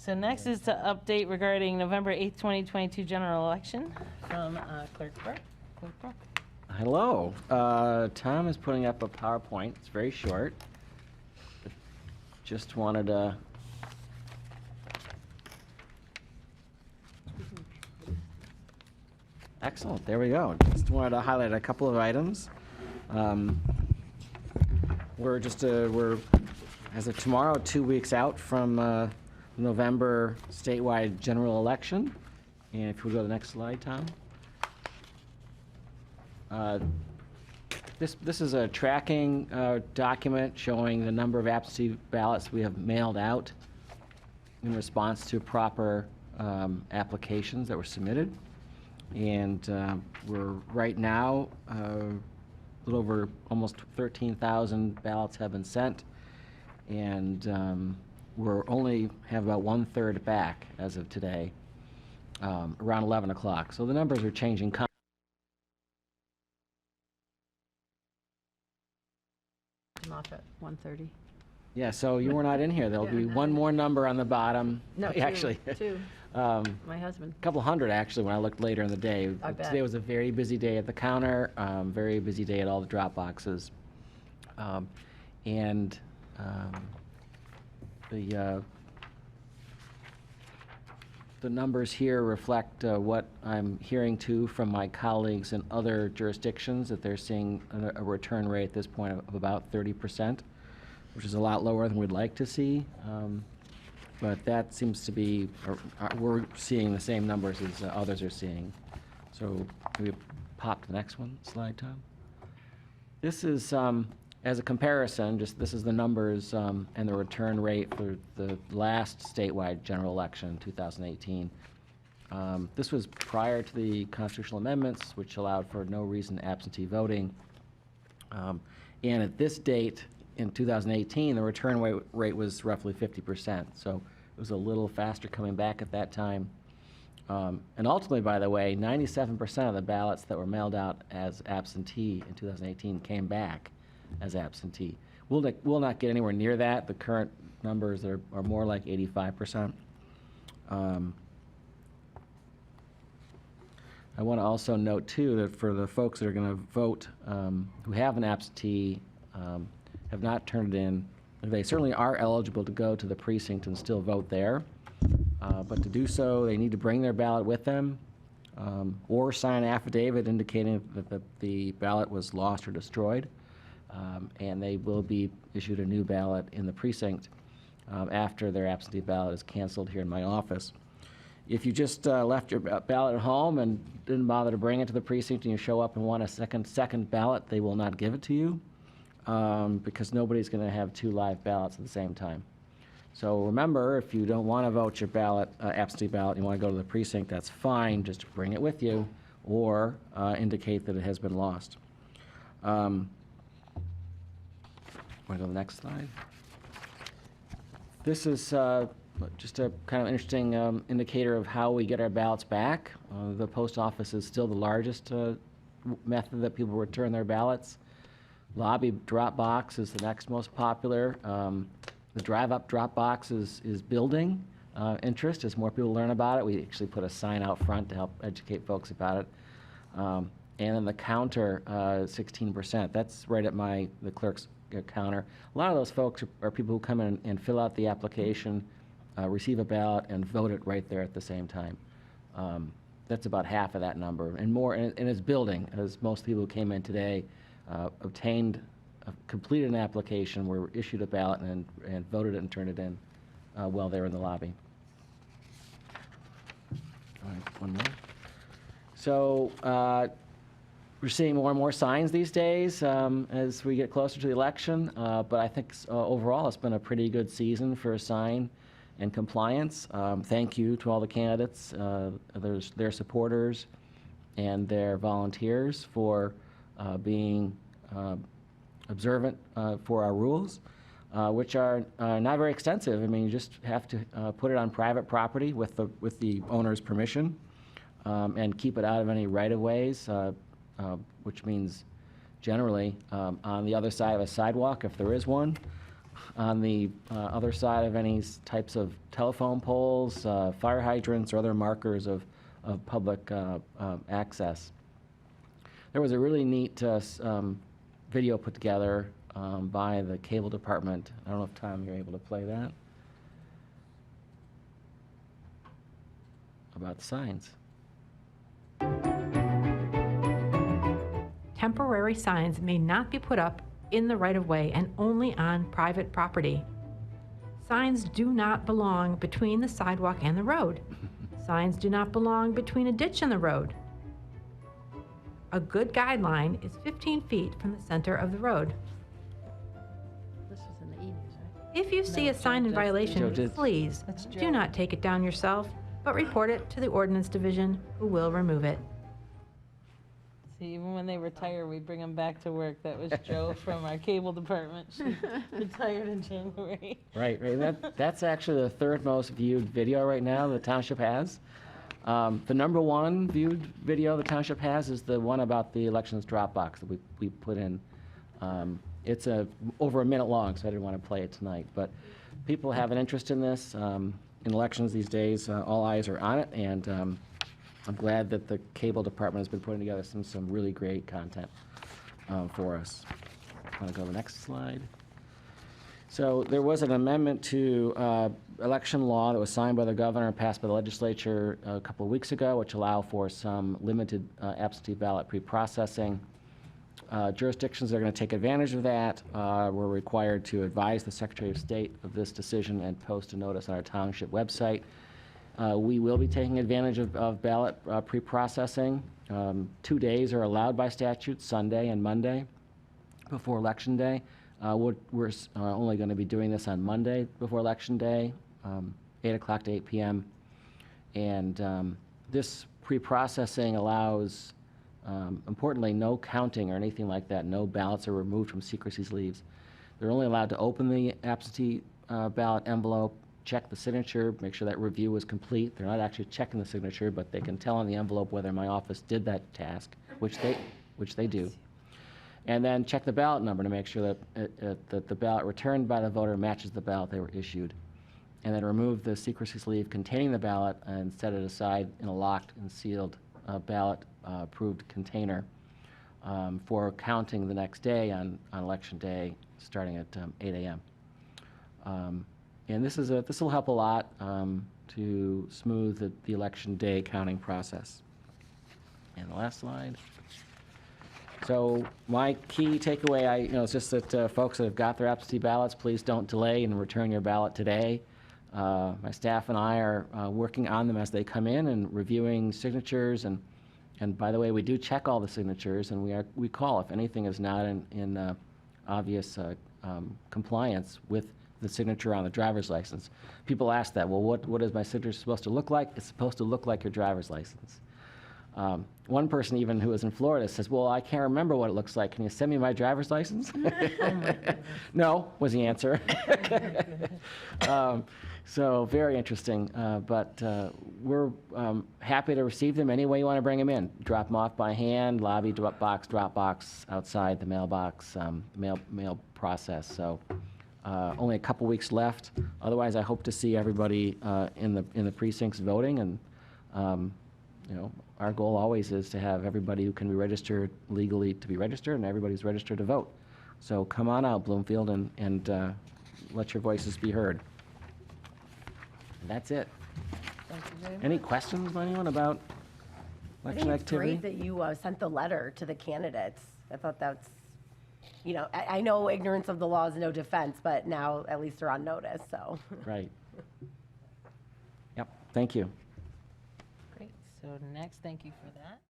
So next is to update regarding November 8th, 2022 general election from Clerk Brooke. Clerk Brooke. Hello. Tom is putting up a PowerPoint. It's very short. Just wanted to... Excellent. There we go. Just wanted to highlight a couple of items. We're, as of tomorrow, 2 weeks out from the November statewide general election. And if we go to the next slide, Tom. This is a tracking document showing the number of absentee ballots we have mailed out in response to proper applications that were submitted. And we're right now, a little over almost 13,000 ballots have been sent. And we're only have about 1/3 back as of today, around 11 o'clock. So the numbers are changing. I'm off at 1:30. Yeah, so you were not in here. There'll be one more number on the bottom. No, actually, two. My husband. a couple hundred actually when I looked later in the day. I bet. Today was a very busy day at the counter, very busy day at all the drop boxes. The numbers here reflect what I'm hearing too from my colleagues in other jurisdictions, that they're seeing a return rate at this point of about 30%, which is a lot lower than we'd like to see. But that seems to be, we're seeing the same numbers as others are seeing. So can we pop to the next one slide, Tom? This is, as a comparison, just this is the numbers and the return rate for the last statewide general election, 2018. This was prior to the constitutional amendments, which allowed for no reason absentee voting. And at this date, in 2018, the return rate was roughly 50%. So it was a little faster coming back at that time. And ultimately, by the way, 97% of the ballots that were mailed out as absentee in 2018 came back as absentee. We'll not get anywhere near that. The current numbers are more like 85%. I want to also note, too, that for the folks that are going to vote who have an absentee, have not turned it in, they certainly are eligible to go to the precinct and still vote there. But to do so, they need to bring their ballot with them or sign an affidavit indicating that the ballot was lost or destroyed. And they will be issued a new ballot in the precinct after their absentee ballot is canceled here in my office. If you just left your ballot at home and didn't bother to bring it to the precinct and you show up and want a second ballot, they will not give it to you because nobody's going to have two live ballots at the same time. So remember, if you don't want to vote your ballot, absentee ballot, you want to go to the precinct, that's fine. Just bring it with you or indicate that it has been lost. Want to go to the next slide? This is just a kind of interesting indicator of how we get our ballots back. The post office is still the largest method that people return their ballots. Lobby drop box is the next most popular. The drive-up drop box is building interest as more people learn about it. We actually put a sign out front to help educate folks about it. And then the counter, 16%. That's right at the clerk's counter. A lot of those folks are people who come in and fill out the application, receive a ballot, and vote it right there at the same time. That's about half of that number, and more. And it's building, as most people who came in today completed an application, were issued a ballot, and voted it and turned it in while they were in the lobby. All right, one more. So we're seeing more and more signs these days as we get closer to the election, but I think overall it's been a pretty good season for sign and compliance. Thank you to all the candidates, their supporters, and their volunteers for being observant for our rules, which are not very extensive. I mean, you just have to put it on private property with the owner's permission, and keep it out of any right-of-ways, which means generally on the other side of a sidewalk if there is one. on the other side of any types of telephone poles, fire hydrants, or other markers of public access. There was a really neat video put together by the cable department. I don't know if, Tom, you're able to play that. About signs. Temporary signs may not be put up in the right-of-way and only on private property. Signs do not belong between the sidewalk and the road. Signs do not belong between a ditch and the road. A good guideline is 15 feet from the center of the road. This was in the 80s, right? If you see a sign in Joe violation, did. please That's do Joe. not take it down yourself, but report it to the ordinance division, who will remove it. See, even when they retire, we bring them back to work. That was Joe from our cable department. She retired in January. Right. That's actually the third most viewed video right now the township has. The number one viewed video the township has is the one about the elections drop box that we put in. It's over a minute long, so I didn't want to play it tonight. But people have an interest in this. In elections these days, all eyes are on it, and I'm glad that the cable department has been putting together some really great content for us. Want to go to the next slide? So there was an amendment to election law that was signed by the governor and passed by the legislature a couple of weeks ago, which allow for some limited absentee ballot pre-processing. Jurisdictions that are going to take advantage of that were required to advise the Secretary of State of this decision and post a notice on our township website. We will be taking advantage of ballot pre-processing. 2 days are allowed by statute, Sunday and Monday, before Election Day. We're only going to be doing this on Monday before Election Day, 8 o'clock to 8 p.m. And this pre-processing allows, importantly, no counting or anything like that. No ballots are removed from secrecy sleeves. They're only allowed to open the absentee ballot envelope, check the signature, make sure that review is complete. They're not actually checking the signature, but they can tell on the envelope whether my office did that task, which they do. And then check the ballot number to make sure that the ballot returned by the voter matches the ballot they were issued. And then remove the secrecy sleeve containing the ballot and set it aside in a locked and sealed ballot approved container for counting the next day on Election Day, starting at 8 a.m. And this will help a lot to smooth the Election Day counting process. And the last slide. So my key takeaway, is just that folks that have got their absentee ballots, please don't delay and return your ballot today. My staff and I are working on them as they come in and reviewing signatures. And by the way, we do check all the signatures, and we call if anything is not in obvious compliance with the signature on the driver's license. People ask that, well, what is my signature supposed to look like? It's supposed to look like your driver's license. One person even who was in Florida says, well, I can't remember what it looks like. Can you send me my driver's license? No, was the answer. So very interesting. But we're happy to receive them any way you want to bring them in. Drop them off by hand, lobby, drop box outside the mailbox, mail process. So only a couple weeks left. Otherwise, I hope to see everybody in the precincts voting. And our goal always is to have everybody who can be registered legally to be registered, and everybody who's registered to vote. So come on out, Bloomfield, and let your voices be heard. And that's it. Thank you very much. Any questions by anyone about I election think it's activity? great that you sent the letter to the candidates. I thought that's, I know ignorance of the law is no defense, but now at least they're on notice, so. Right. Yep, thank you. Great. So next, thank you for that.